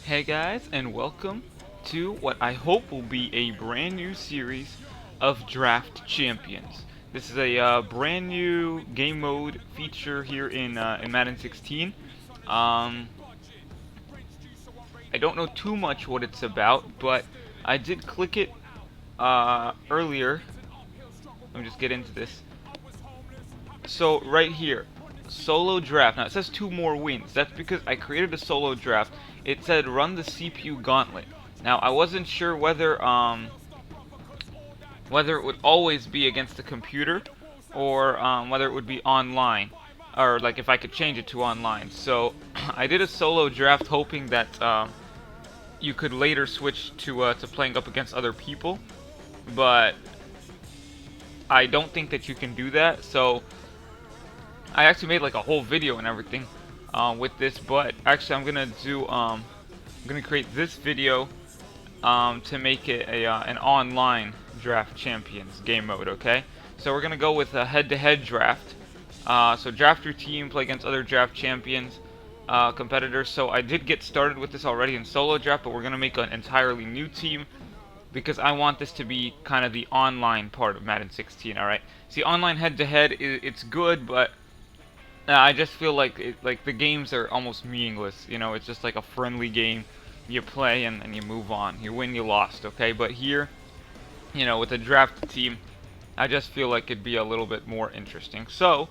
Hey guys, and welcome to what I hope will be a brand new series of Draft Champions. This is a brand new game mode feature here in Madden 16. Um, I don't know too much what it's about, but I did click it earlier. Let me just get into this. So right here, solo draft. Now it says 2 more wins. That's because I created a solo draft. It said run the CPU gauntlet. Now I wasn't sure whether it would always be against the computer or whether it would be online, or like if I could change it to online. So I did a solo draft hoping that you could later switch to playing up against other people, but I don't think that you can do that. So I actually made like a whole video and everything with this, but actually I'm gonna create this video to make it an online draft champions game mode. Okay, so we're gonna go with a head-to-head draft. So draft your team, play against other draft champions, competitors. So I did get started with this already in solo draft, but we're gonna make an entirely new team because I want this to be kind of the online part of Madden 16. All right. See, online head-to-head, it's good, but I just feel like the games are almost meaningless. You know, it's just like a friendly game. You play and you move on. You win, you lost. Okay, but here, you know, with a draft team, I just feel like it'd be a little bit more interesting. So,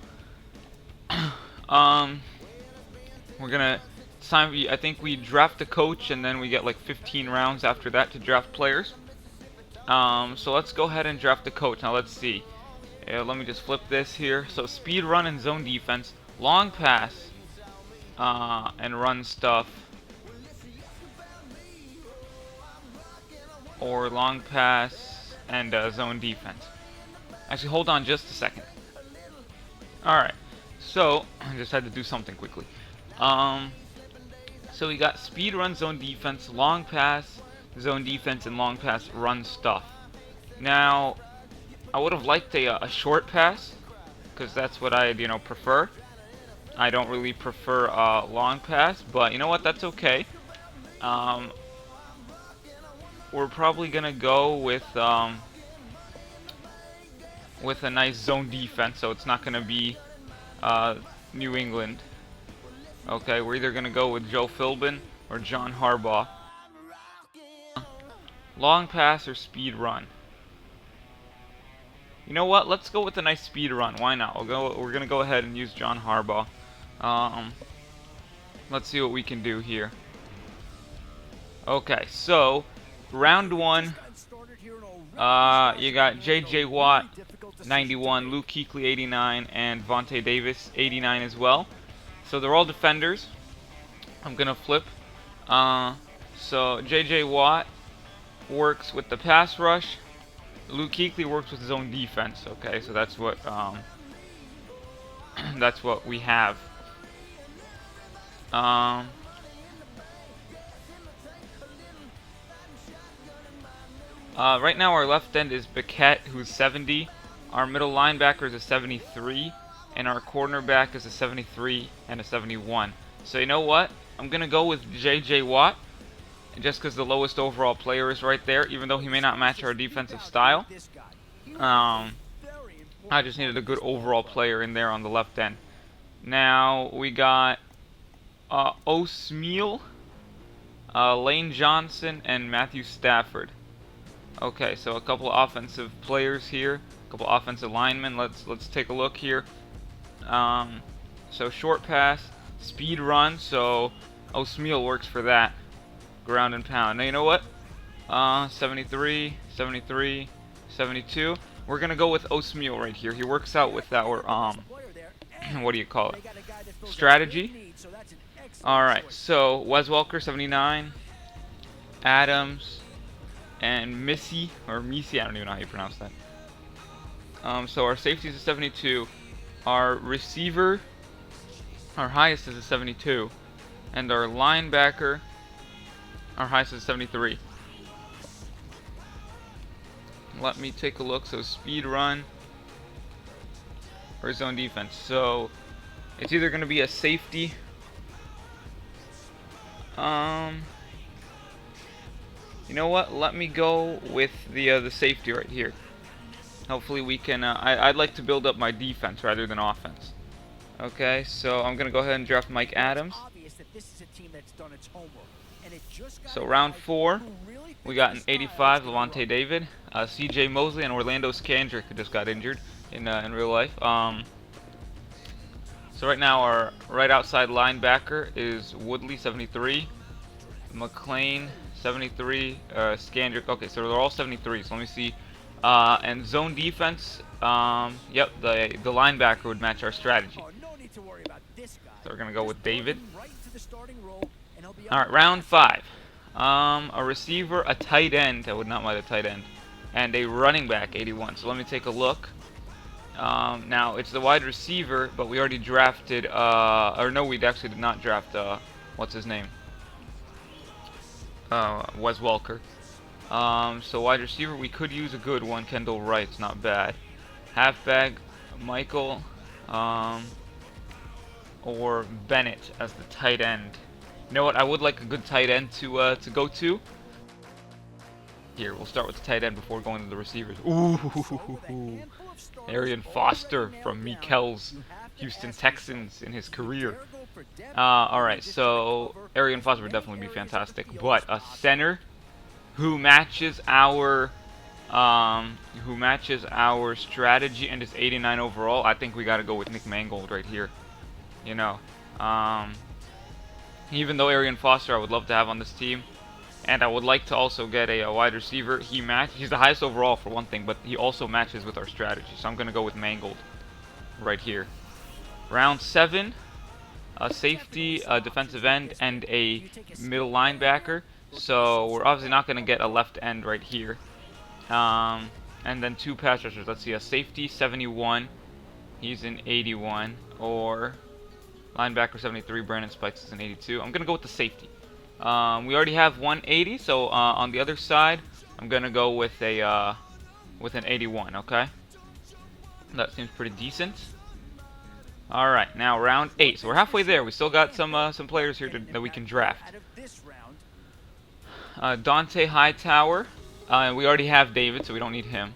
um, we're gonna I think we draft the coach and then we get like 15 rounds after that to draft players. So let's go ahead and draft the coach. Now let's see. Let me just flip this here. So speed run and zone defense, long pass, and run stuff, or long pass and zone defense. Actually, hold on just a second. Alright, so I just had to do something quickly. So we got speed run, zone defense, long pass, zone defense, and long pass run stuff. Now, I would have liked a short pass, because that's what I prefer. I don't really prefer long pass, but you know what? That's okay. We're probably gonna go with a nice zone defense, so it's not gonna be New England. Okay, we're either gonna go with Joe Philbin or John Harbaugh. Long pass or speed run. You know what? Let's go with a nice speed run. Why not? We're gonna go ahead and use John Harbaugh. Let's see what we can do here. Okay, so round one. You got J.J. Watt, 91, Luke Kuechly, 89, and Vontae Davis, 89 as well. So they're all defenders. I'm gonna flip. So J.J. Watt works with the pass rush. Luke Kuechly works with his own defense. Okay, so that's what that's what we have. Right now our left end is Biquette, who's 70. Our middle linebacker is a 73, and our cornerback is a 73 and a 71. So you know what? I'm gonna go with J.J. Watt, just because the lowest overall player is right there, even though he may not match our defensive style. I just needed a good overall player in there on the left end. Now we got O'Smeal, Lane Johnson, and Matthew Stafford. Okay, so a couple of offensive players here, a couple of offensive linemen. Let's take a look here. So short pass, speed run. So O'Smeal works for that. Ground and pound. Now you know what? 73, 73, 72. We're gonna go with O'Smeal right here. He works out with our what do you call it? Strategy. All right. So Wes Welker, 79. Adams and Missy, or Missy, I don't even know how you pronounce that. So our safety is a 72. Our receiver, our highest is a 72. And our linebacker, our highest is 73. Let me take a look. So speed run or zone defense. So it's either going to be a safety. You know what? Let me go with the safety right here. Hopefully we can. I'd like to build up my defense rather than offense. Okay, so I'm gonna go ahead and draft Mike Adams. So round 4, we got an 85 Levante David, C.J. Mosley, and Orlando Scandrick, who just got injured in real life. So right now our right outside linebacker is Woodley 73, McLean 73, Scandrick. Okay, so they're all 73. So let me see. And zone defense. Yep, the linebacker would match our strategy. So we're gonna go with David. All right, round 5. A receiver, a tight end. I would not mind a tight end, and a running back 81. So let me take a look. Now it's the wide receiver, but we already drafted. Or no, we actually did not draft. What's his name? Wes Welker. So wide receiver, we could use a good one. Kendall Wright's not bad. Halfback, Michael, or Bennett as the tight end. You know what? I would like a good tight end to go to. Here, we'll start with the tight end before going to the receivers. Ooh, Arian Foster from Mikel's Houston Texans in his career. Alright, so Arian Foster would definitely be fantastic, but a center who matches our strategy and is 89 overall, I think we got to go with Nick Mangold right here. You know, even though Arian Foster I would love to have on this team, and I would like to also get a wide receiver. He's the highest overall for one thing, but he also matches with our strategy. So I'm going to go with Mangold right here. Round 7, a safety, a defensive end, and a middle linebacker. So we're obviously not going to get a left end right here. And then 2 pass rushers. Let's see, a safety 71. He's an 81. Or linebacker 73. Brandon Spikes is an 82. I'm going to go with the safety. We already have 180, so on the other side, I'm gonna go with an 81. Okay, that seems pretty decent. All right, now round 8. So we're halfway there. We still got some players here that we can draft. Dante Hightower. We already have David, so we don't need him.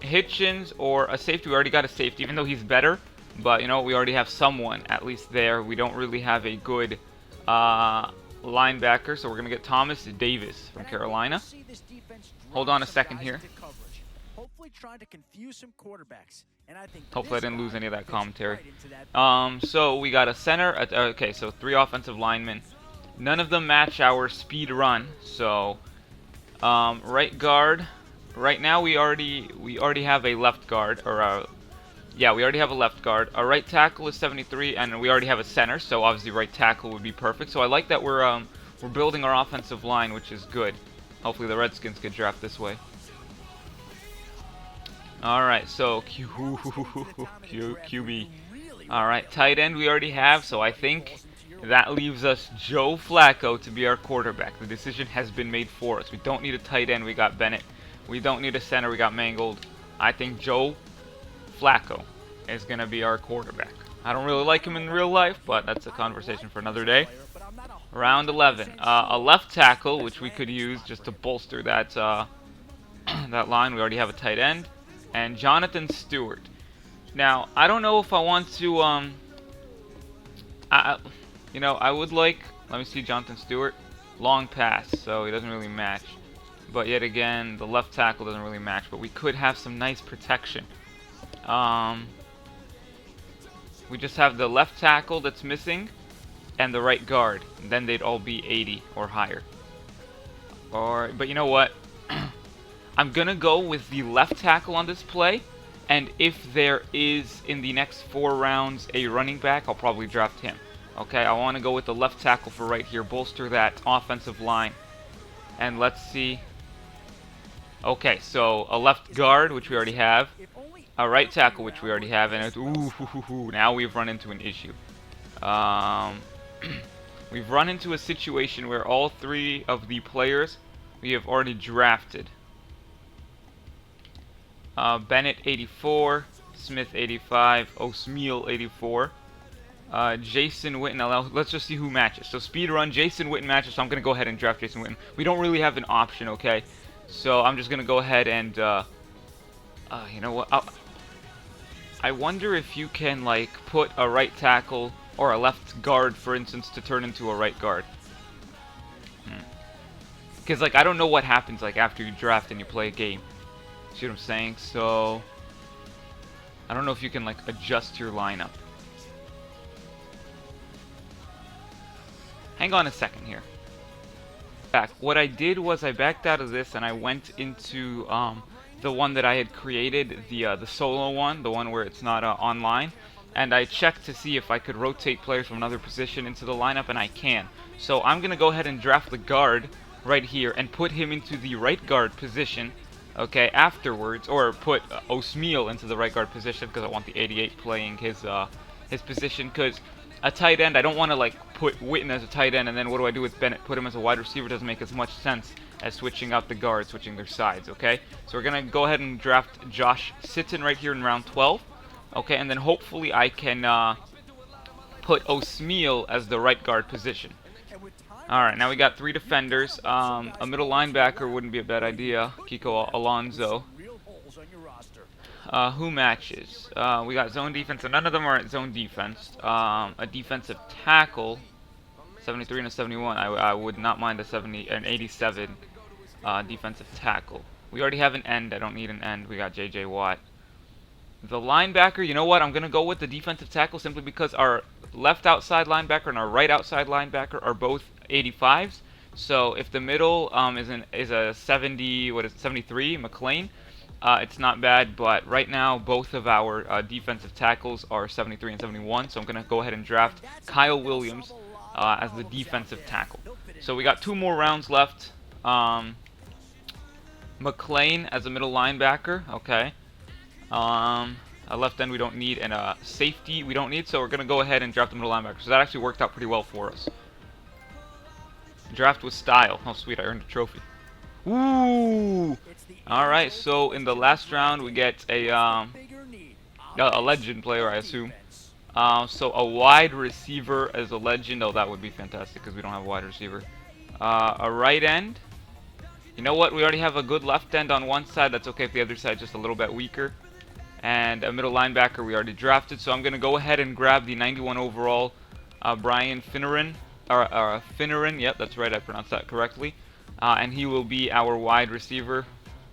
Hitchens or a safety. We already got a safety, even though he's better. But you know, we already have someone at least there. We don't really have a good linebacker, so we're gonna get Thomas Davis from Carolina. Hold on a second here. Hopefully I didn't lose any of that commentary. So we got a center. Okay, so 3 offensive linemen. None of them match our speed run. So right guard. Right now we already have a left guard, or yeah, we already have a left guard. Our right tackle is 73, and we already have a center, so obviously right tackle would be perfect. So I like that we're building our offensive line, which is good. Hopefully the Redskins could draft this way. All right, so QB. All right, tight end we already have, so I think that leaves us Joe Flacco to be our quarterback. The decision has been made for us. We don't need a tight end. We got Bennett. We don't need a center. We got Mangold. I think Joe Flacco is going to be our quarterback. I don't really like him in real life, but that's a conversation for another day. Round 11. A left tackle, which we could use just to bolster that that line. We already have a tight end. And Jonathan Stewart. Now, I don't know if I want to, you know, I would like, let me see Jonathan Stewart. Long pass, so he doesn't really match. But yet again, the left tackle doesn't really match, but we could have some nice protection. We just have the left tackle that's missing and the right guard. And then they'd all be 80 or higher. But you know what? I'm going to go with the left tackle on this play. And if there is, in the next 4 rounds, a running back, I'll probably draft him. Okay, I want to go with the left tackle for right here. Bolster that offensive line. And let's see. Okay, so a left guard, which we already have. A right tackle, which we already have, and it's, now we've run into an issue. We've run into a situation where all 3 of the players we have already drafted. Bennett 84, Smith 85, Osmeal 84. Jason Witten. Now, let's just see who matches. So speed run, Jason Witten matches. So I'm gonna go ahead and draft Jason Witten. We don't really have an option, okay? So I'm just gonna go ahead and you know what? I wonder if you can like put a right tackle or a left guard, for instance, to turn into a right guard. Because like I don't know what happens like after you draft and you play a game. See what I'm saying? So I don't know if you can like adjust your lineup. Hang on a second here. Back. What I did was I backed out of this and I went into the one that I had created, the solo one, the one where it's not online, and I checked to see if I could rotate players from another position into the lineup, and I can. So I'm gonna go ahead and draft the guard right here and put him into the right guard position. Okay, afterwards, or put Osmeal into the right guard position because I want the 88 playing his position. Because a tight end, I don't want to like put Witten as a tight end and then what do I do with Bennett? Put him as a wide receiver doesn't make as much sense as switching out the guards, switching their sides. Okay, so we're gonna go ahead and draft Josh Sitton right here in round 12. Okay, and then hopefully I can put Osmeal as the right guard position. Alright, now we got 3 defenders. A middle linebacker wouldn't be a bad idea. Kiko Alonso. Who matches? We got zone defense, and none of them are at zone defense. A defensive tackle, 73 and a 71. I would not mind an 87 defensive tackle. We already have an end. I don't need an end. We got J.J. Watt. The linebacker, you know what? I'm going to go with the defensive tackle simply because our left outside linebacker and our right outside linebacker are both 85s. So if the middle is a 73, McLean, it's not bad. But right now, both of our defensive tackles are 73 and 71. So I'm going to go ahead and draft Kyle Williams as the defensive tackle. So we got 2 more rounds left. McLean as a middle linebacker. Okay. A left end we don't need, and a safety we don't need, so we're going to go ahead and draft the middle linebacker. So that actually worked out pretty well for us. Draft with style. Oh, sweet, I earned a trophy. Ooh! Alright, so in the last round we get a legend player, I assume. So a wide receiver as a legend. Oh, that would be fantastic because we don't have a wide receiver. A right end. You know what? We already have a good left end on one side. That's okay if the other side's just a little bit weaker. And a middle linebacker we already drafted. So I'm going to go ahead and grab the 91 overall Brian Finneran. Finneran, yep, that's right. I pronounced that correctly. And he will be our wide receiver.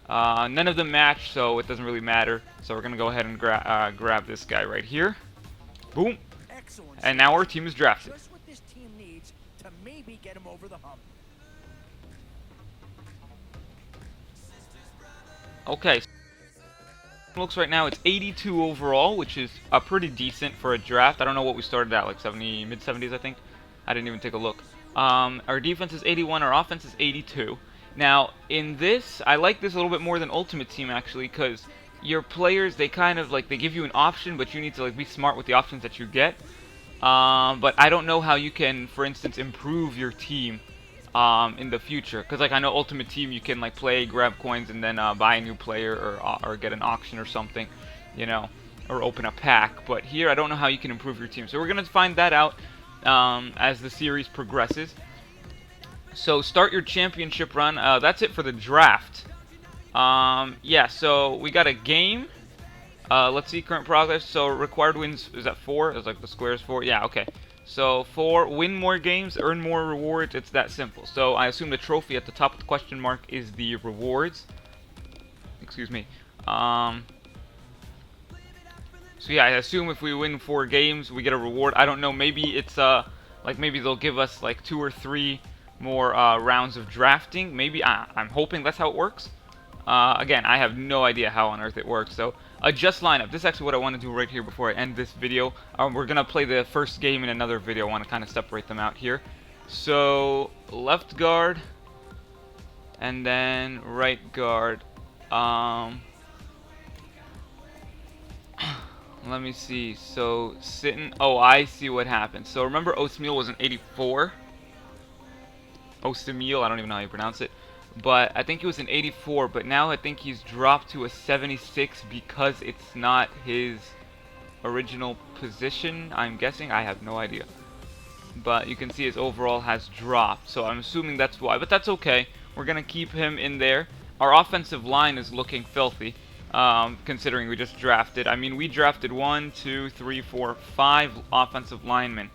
None of them match, so it doesn't really matter. So we're going to go ahead and grab this guy right here. Boom. And now our team is drafted. Okay. Looks right now it's 82 overall, which is pretty decent for a draft. I don't know what we started at, like 70, mid-70s, I think. I didn't even take a look. Our defense is 81, our offense is 82. Now, in this, I like this a little bit more than Ultimate Team, actually, because your players, they kind of, like, they give you an option, but you need to, like, be smart with the options that you get. But I don't know how you can, for instance, improve your team in the future, because like I know Ultimate Team you can like play, grab coins, and then buy a new player or get an auction or something, you know, or open a pack. But here I don't know how you can improve your team, so we're gonna find that out as the series progresses. So start your championship run. That's it for the draft. Yeah, so we got a game. Let's see current progress. So required wins is at 4. It's like the square is 4. Yeah, okay. So 4, win more games, earn more rewards. It's that simple. So I assume the trophy at the top of the question mark is the rewards. Excuse me. So yeah, I assume if we win 4 games, we get a reward. I don't know. Maybe it's like maybe they'll give us like 2 or 3 more rounds of drafting. Maybe I'm hoping that's how it works. Again, I have no idea how on earth it works. So adjust lineup. This is actually what I want to do right here before I end this video. We're going to play the first game in another video. I want to kind of separate them out here. So left guard and then right guard. Let me see. So sitting. Oh, I see what happened. So remember Osmeal was an 84. Osmeal, I don't even know how you pronounce it. But I think he was an 84, but now I think he's dropped to a 76 because it's not his original position, I'm guessing. I have no idea. But you can see his overall has dropped, so I'm assuming that's why. But that's okay. We're going to keep him in there. Our offensive line is looking filthy, considering we just drafted. I mean, we drafted 1, 2, 3, 4, 5 offensive linemen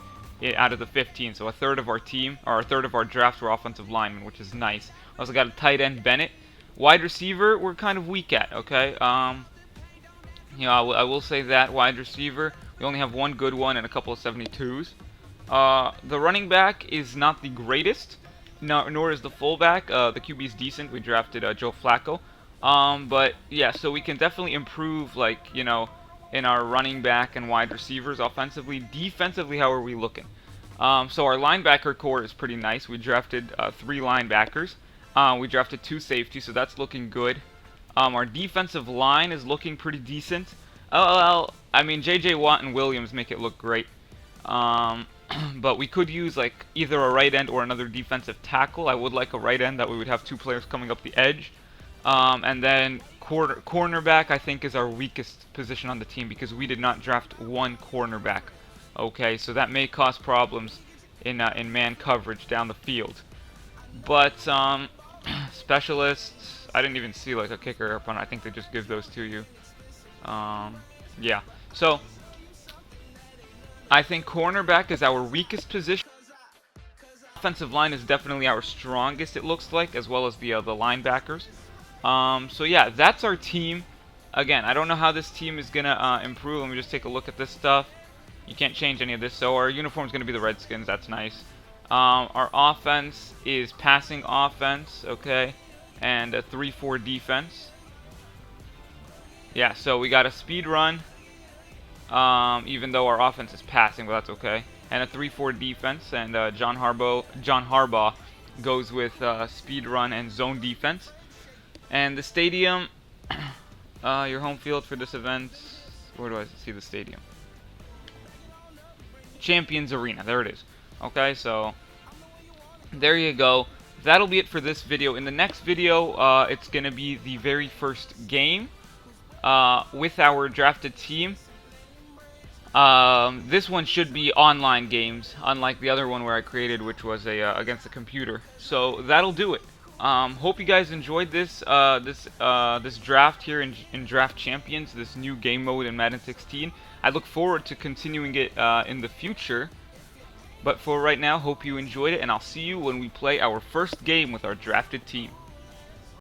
out of the 15, so a third of our team, or a third of our drafts were offensive linemen, which is nice. We also got a tight end, Bennett. Wide receiver, we're kind of weak at, okay? You know, I will say that, wide receiver, we only have one good one and a couple of 72s. The running back is not the greatest, nor is the fullback. The QB is decent. We drafted Joe Flacco. But yeah, so we can definitely improve, like, you know, in our running back and wide receivers offensively. Defensively, how are we looking? So our linebacker core is pretty nice. We drafted 3 linebackers. We drafted 2 safeties, so that's looking good. Our defensive line is looking pretty decent. Well, I mean, J.J. Watt and Williams make it look great. But we could use like either a right end or another defensive tackle. I would like a right end, that we would have 2 players coming up the edge. And then cornerback, I think, is our weakest position on the team because we did not draft 1 cornerback. Okay, so that may cause problems in man coverage down the field. But specialists, I didn't even see like a kicker or punter. I think they just give those to you. Yeah, so I think cornerback is our weakest position. Offensive line is definitely our strongest, it looks like, as well as the linebackers. So yeah, that's our team. Again, I don't know how this team is gonna improve. Let me just take a look at this stuff. You can't change any of this. So our uniform is gonna be the Redskins. That's nice. Our offense is passing offense, okay, and a 3-4 defense. Yeah, so we got a speed run. Even though our offense is passing, but that's okay. And a 3-4 defense, and John Harbaugh goes with speed run and zone defense. And the stadium, your home field for this event, where do I see the stadium? Champions Arena, there it is. Okay, so there you go. That'll be it for this video. In the next video, it's going to be the very first game with our drafted team. This one should be online games, unlike the other one where I created, which was against the computer. So that'll do it. Hope you guys enjoyed this this draft here in Draft Champions, this new game mode in Madden 16. I look forward to continuing it in the future. But for right now, hope you enjoyed it, and I'll see you when we play our first game with our drafted team.